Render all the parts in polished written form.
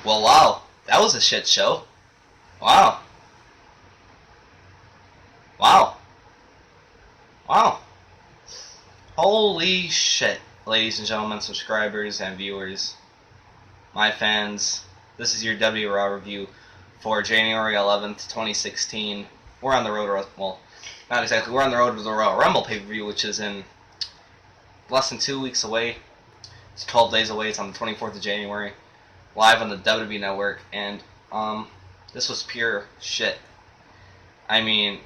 Well, wow, that was a shit show. Wow, wow, wow. Holy shit, ladies and gentlemen, subscribers and viewers, my fans. This is your WWE Raw review for January 11th, 2016. We're on the road, well, not exactly. We're on the road to the Royal Rumble pay-per-view, which is in less than 2 weeks away. It's 12 days away. It's on the 24th of January, live on the WWE Network, and this was pure shit. I mean,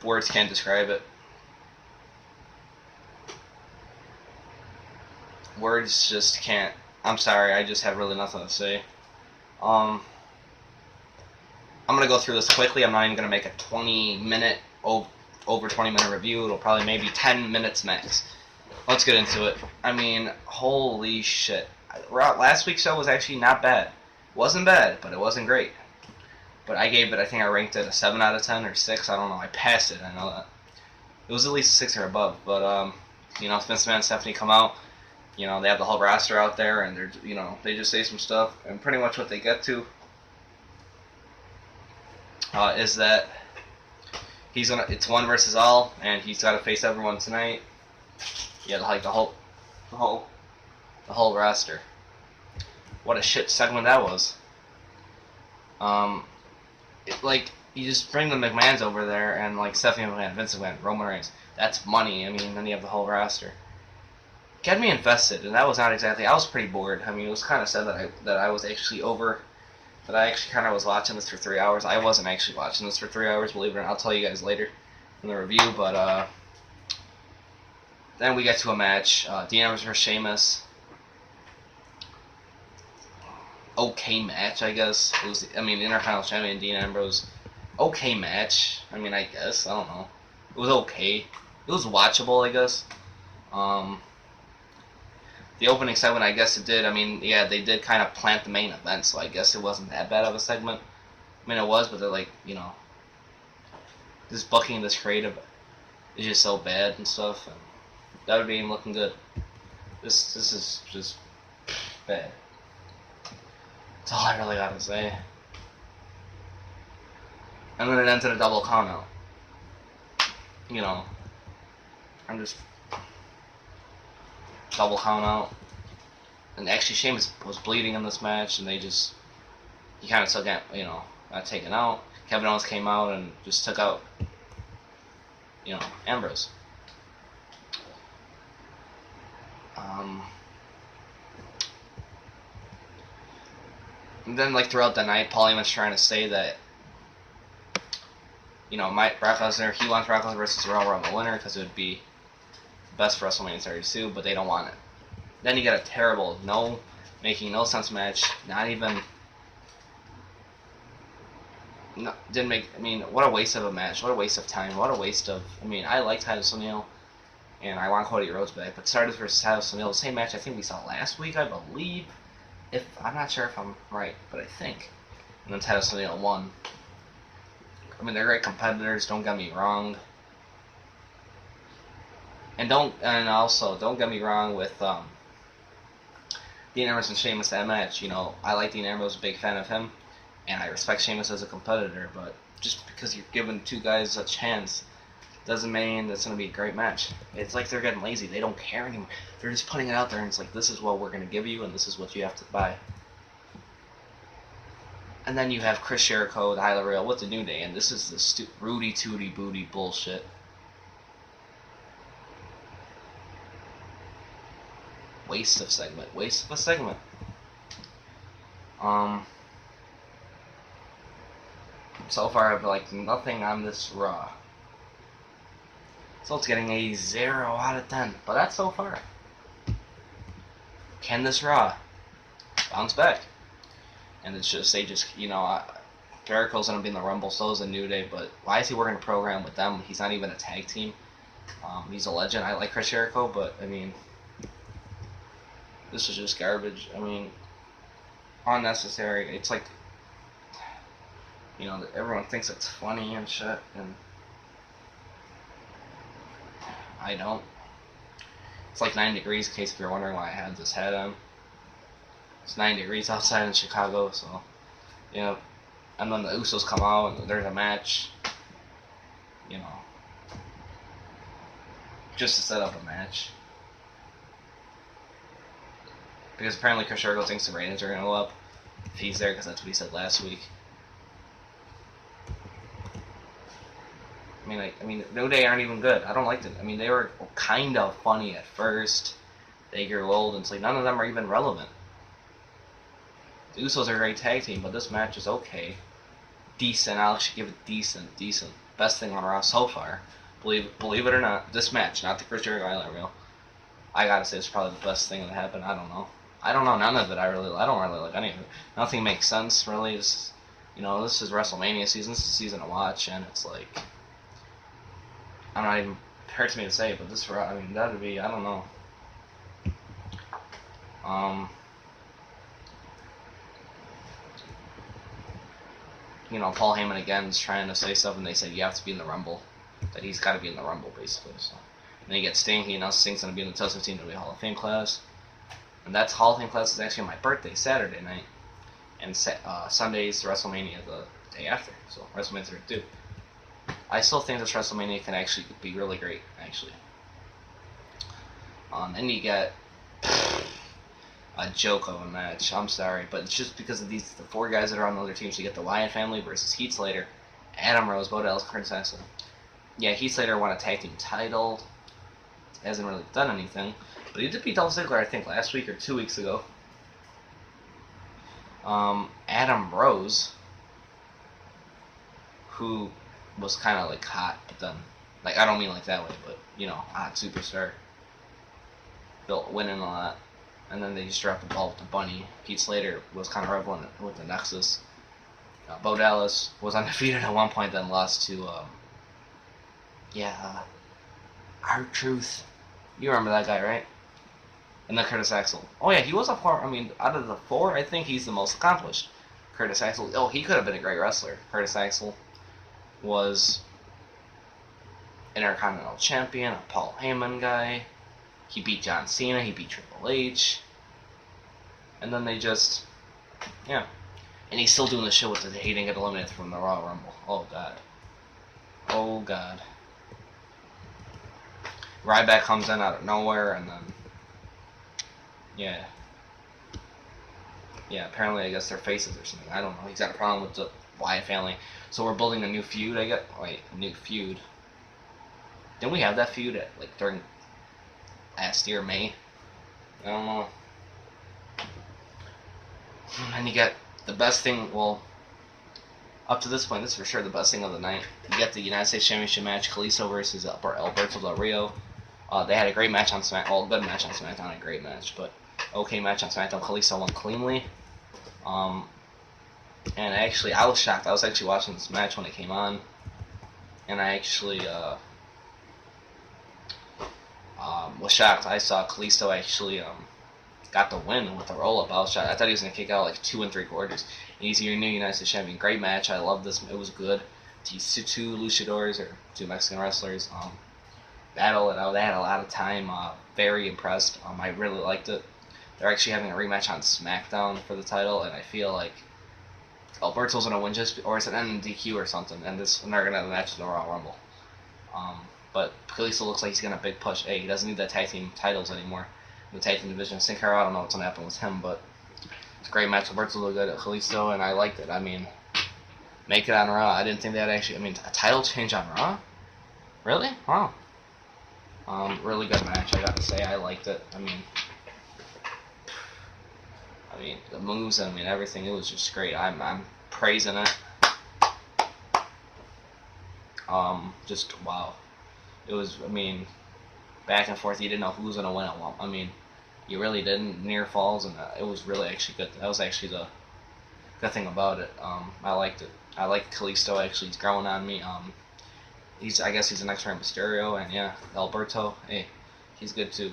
words can't describe it. Words just can't. I'm sorry, I just have really nothing to say. I'm gonna go through this quickly. I'm not even gonna make a 20-minute, over 20-minute review. It'll probably maybe 10 minutes max. Let's get into it. I mean, holy shit. Last week's show was actually not bad. Wasn't bad, but it wasn't great. But I gave it, I think I ranked it a 7 out of 10 or 6. I don't know. I passed it. I know that. It was at least a 6 or above. But, Vince McMahon and Stephanie come out. They have the whole roster out there, and they just say some stuff. And pretty much what they get to is that it's one versus all, and he's got to face everyone tonight. Yeah, like the whole roster. What a shit segment that was. You just bring the McMahons over there, and like Stephanie McMahon, Vince McMahon, Roman Reigns. That's money. I mean, then you have the whole roster. Get me invested, and that was not exactly. I was pretty bored. I mean, it was kind of sad that I was actually over. That I actually kind of was watching this for 3 hours. I wasn't actually watching this for 3 hours, believe it or not. I'll tell you guys later in the review. But then we get to a match. Dean Ambrose versus Sheamus. Okay match, I guess. It was. I mean, Intercontinental Champion Dean Ambrose. Okay match. I mean, I guess. I don't know. It was okay. It was watchable, I guess. The opening segment, I guess it did. I mean, yeah, they did kind of plant the main event, so I guess it wasn't that bad of a segment. I mean, it was, but they're like, this booking, this creative is just so bad and stuff. And WWE ain't looking good. This is just bad. That's all I really gotta say. And then it ends in a double countout. I'm just double count out. And actually Sheamus was bleeding in this match, and he kind of took out, got taken out. Kevin Owens came out and just took out, Ambrose. And then throughout the night, Paul Heyman's trying to say that, Brock Lesnar, he wants Brock Lesnar versus Royal Rumble winner because it would be best for WrestleMania 32, but they don't want it. Then you get a terrible, making no sense match. Not even. No, didn't make. I mean, what a waste of a match. What a waste of time. What a waste of. I mean, I like Titus O'Neil, and I want Cody Rhodes back, but Stardust versus Titus O'Neil, the same match I think we saw last week, I believe. I'm not sure if I'm right, but I think. And then Titus O'Neil won. I mean, they're great competitors. Don't get me wrong. And also don't get me wrong with Dean Ambrose and Sheamus, that match. I like Dean Ambrose, a big fan of him, and I respect Sheamus as a competitor. But just because you're giving two guys a chance doesn't mean that's going to be a great match. It's like they're getting lazy. They don't care anymore. They're just putting it out there, and it's like, this is what we're going to give you, and this is what you have to buy. And then you have Chris Jericho, the Highlight Reel with the New Day, and this is the Rudy Tooty Booty bullshit. Waste of a segment. So far I've liked nothing on this Raw. So it's getting a 0 out of 10, but that's so far. Can this Raw bounce back? And it's just, Jericho's gonna be in the Rumble, so is the New Day, but why is he working a program with them? He's not even a tag team. He's a legend. I like Chris Jericho, but I mean, this was just garbage. I mean, unnecessary. It's like, everyone thinks it's funny and shit, and I don't. It's like 9 degrees, in case if you're wondering why I had this hat on. It's 9 degrees outside in Chicago, so, you know. And then the Usos come out, and there's a match, you know, just to set up a match. Because apparently Chris Jericho thinks the ratings are going to go up if he's there, because that's what he said last week. I mean, New Day aren't even good. I don't like them. I mean, they were kind of funny at first. They grew old, and it's like none of them are even relevant. The Usos are a great tag team, but this match is okay. Decent. I'll actually give it decent. Best thing on Raw so far. Believe it or not, this match, not the Chris Jericho highlight reel. I gotta say it's probably the best thing that happened. I don't know. None of it. I don't really like any of it. Nothing makes sense really. This is WrestleMania season. This is a season to watch, and it's like, I'm not even. It hurts me to say it, but this, I mean, that would be. I don't know. Paul Heyman again is trying to say something. They said you have to be in the Rumble. That he's got to be in the Rumble, basically. So. And then you get Sting. He announced Sting's going to be in the 2015 WWE Hall of Fame class. And that Hall of Fame class is actually my birthday, Saturday night. And Sunday's WrestleMania the day after. So, WrestleMania 32. I still think this WrestleMania can actually be really great, actually. Then you get a joke of a match. I'm sorry, but it's just because of the 4 guys that are on the other teams. You get the Wyatt family versus Heath Slater, Adam Rose, Bo Dallas, Curtis Axel. Yeah, Heath Slater won a tag team title. Hasn't really done anything, but he did beat Dolph Ziggler, I think, last week or 2 weeks ago. Adam Rose, who was kind of like hot, but then, like, I don't mean like that way, but hot superstar. Built winning a lot. And then they just dropped the ball with the bunny. Heath Slater was kind of reveling with the Nexus. Bo Dallas was undefeated at one point, then lost to, R-Truth. You remember that guy, right? And then Curtis Axel. Oh yeah, he was out of the 4, I think he's the most accomplished. Curtis Axel. Oh, he could have been a great wrestler. Curtis Axel was Intercontinental Champion, a Paul Heyman guy. He beat John Cena, he beat Triple H. And then they just, And he's still doing the shit with he didn't get eliminated from the Royal Rumble. Oh, God. Oh, God. Ryback comes in out of nowhere, and then, apparently I guess they're faces or something. I don't know. He's got a problem with the Wyatt family. So we're building a new feud, I guess. Wait, a new feud. Didn't we have that feud during last year, May? I don't know. And you get the best thing, up to this point, this is for sure the best thing of the night. You get the United States Championship match, Kalisto versus Alberto Del Rio. They had a great match on SmackDown. Well, good match on SmackDown, a great match, but okay match on SmackDown. Kalisto won cleanly. And actually, I was shocked. I was actually watching this match when it came on, and I actually was shocked. I saw Kalisto actually got the win with the roll-up. I was shocked. I thought he was going to kick out like 2 3/4. And he's your new United States Champion. Great match. I love this. It was good. These two luchadors, or 2 Mexican wrestlers, battle it out. They had a lot of time. Very impressed. I really liked it. They're actually having a rematch on SmackDown for the title, and I feel like Alberto's going to win or it's an NDQ or something, and they're going to have a match in the Royal Rumble. But Kalisto looks like he's going to big push. Hey, he doesn't need that tag team titles anymore. The tag team division. Sin Cara, I don't know what's going to happen with him, but it's a great match. Alberto looked good at Kalisto, and I liked it. I mean, make it on Raw. I didn't think that actually. I mean, a title change on Raw? Really? Wow. Really good match, I gotta say. I liked it. I mean, the moves, everything. It was just great. I'm praising it. Just wow. It was. Back and forth. You didn't know who was gonna win at one. You really didn't. Near falls, and it was really actually good. That was actually the good thing about it. I liked it. I like Kalisto. Actually, he's growing on me. I guess he's the next Rey Mysterio, and Alberto. Hey, he's good too.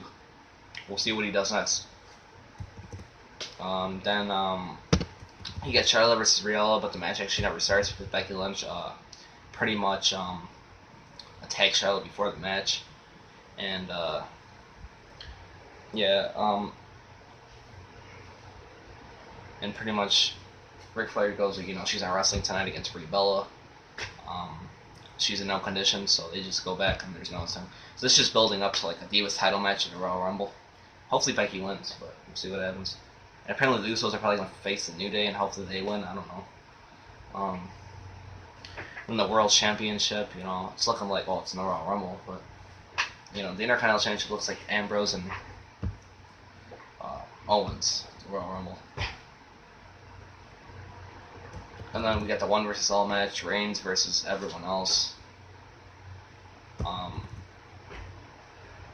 We'll see what he does next. Then he got Charlotte versus Riella, but the match actually never starts because Becky Lynch pretty much attacked Charlotte before the match, and yeah, and pretty much Ric Flair goes, she's not wrestling tonight against Brie Bella. Um, she's in no condition, so they just go back and there's no time. So this is just building up to like a Divas title match at the Royal Rumble. Hopefully Becky wins, but we'll see what happens. And apparently the Usos are probably going to face the New Day, and hopefully they win. I don't know. In the World Championship, it's looking like, well, it's in the Royal Rumble, but the Intercontinental Championship looks like Ambrose and Owens, the Royal Rumble. And then we got the 1 versus all match, Reigns versus everyone else.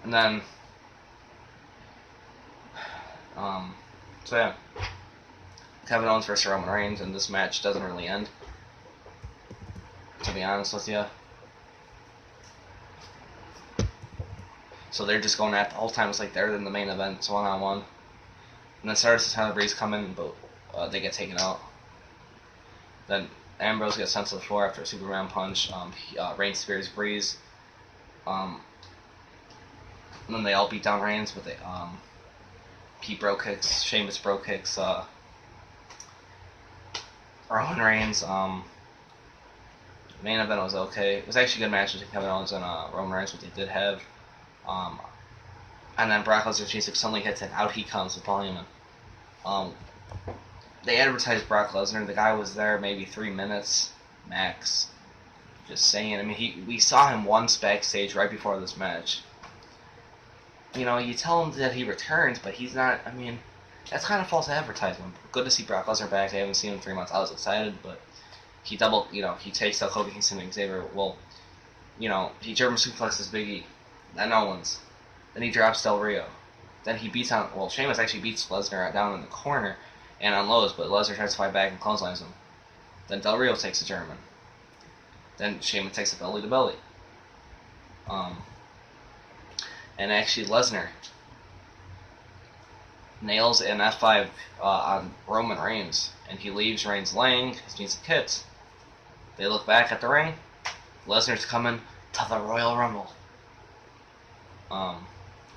And then, so yeah, Kevin Owens versus Roman Reigns, and this match doesn't really end, to be honest with you. So they're just going at the whole time. It's like they're in the main event. It's 1-on-1. And then Stardust and Tyler Breeze come in, but they get taken out. Then Ambrose gets sent to the floor after a Superman punch. Reigns spears Breeze. And then they all beat down Reigns, but Pete bro kicks, Sheamus bro kicks Roman Reigns. Main event was okay. It was actually a good match between Kevin Owens and Roman Reigns, what they did have. And then Brock Lesnar suddenly hits and out he comes with Paul Heyman. They advertised Brock Lesnar. The guy was there maybe 3 minutes max. Just saying. I mean, we saw him once backstage right before this match. You tell him that he returns, but he's not. I mean, that's kind of false advertisement. Good to see Brock Lesnar back. I haven't seen him in 3 months. I was excited, but he he takes out Kofi Kingston and Xavier. Well, he German suplexes Big E. Then Owens. Then he drops Del Rio. Then he beats on. Well, Sheamus actually beats Lesnar down in the corner and unloads, but Lesnar tries to fight back and clotheslines him. Then Del Rio takes a German. Then Sheamus takes a belly to belly. And actually Lesnar nails an F5 on Roman Reigns, and he leaves Reigns laying. He needs the kits. They look back at the ring. Lesnar's coming to the Royal Rumble.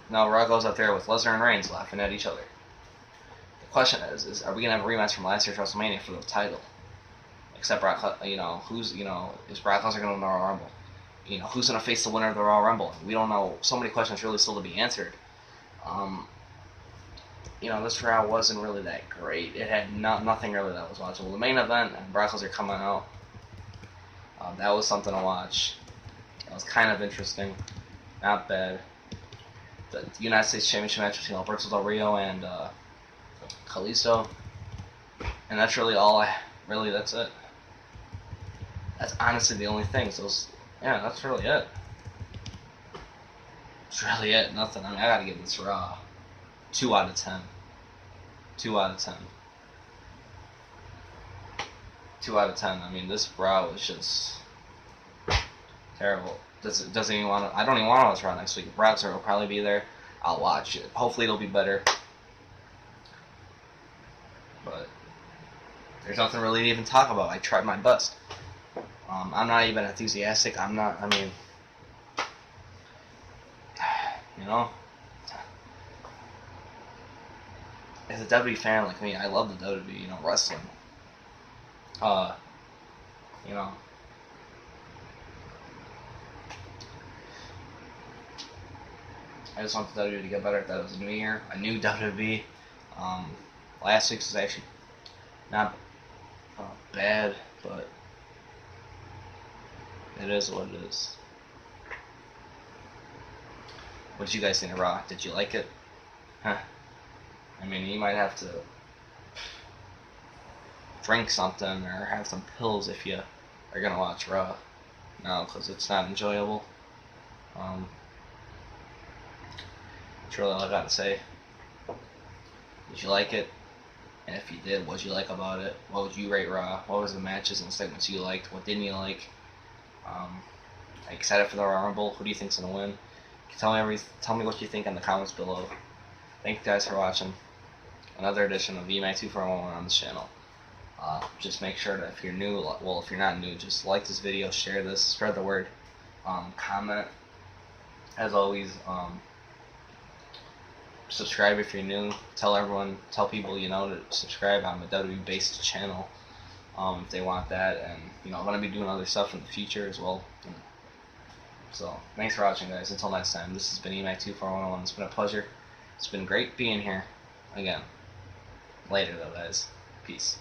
Now Raw goes up there with Lesnar and Reigns laughing at each other. The question is are we gonna have a rematch from last year's WrestleMania for the title? Except Brock, is Brock Lesnar gonna win the Royal Rumble? Who's gonna face the winner of the Royal Rumble? We don't know. So many questions really still to be answered. This Raw wasn't really that great. It had nothing really that was watchable. The main event and Brock Lesnar coming out, that was something to watch. That was kind of interesting. Not bad. The United States Championship match between Alberto Del Rio and Kalisto. And that's really all that's it. That's honestly the only thing. So that's really it. That's really it. Nothing. I gotta give this Raw 2 out of 10. 2 out of 10. 2 out of 10. I mean, this Raw was just terrible. Doesn't even want to. I don't even want to watch Raw next week. Browser will probably be there. I'll watch it. Hopefully, it'll be better. But there's nothing really to even talk about. I tried my best. I'm not even enthusiastic. I'm not. I mean, as a WWE fan like me, I love the WWE. Wrestling. I just want the WWE to get better. That was a new year, a new WWE. Last week's was actually not bad, but it is what it is. What did you guys think of Raw? Did you like it? Huh. I mean, you might have to drink something or have some pills if you are gonna watch Raw. No, because it's not enjoyable. That's really all I got to say. Did you like it? And if you did, what did you like about it? What would you rate Raw? What was the matches and segments you liked? What didn't you like? Are you excited for the Royal Rumble? Who do you think's gonna win? Tell me what you think in the comments below. Thank you guys for watching another edition of eddie.mcnanara on this channel. Just make sure that if you're new, well, if you're not new, just like this video, share this, spread the word, comment. As always, subscribe if you're new. Tell people you know to subscribe. I'm a WWE based channel. If they want that, and I'm gonna be doing other stuff in the future as well. So thanks for watching, guys. Until next time, this has been eMac2411. It's been a pleasure. It's been great being here again. Later though, guys. Peace.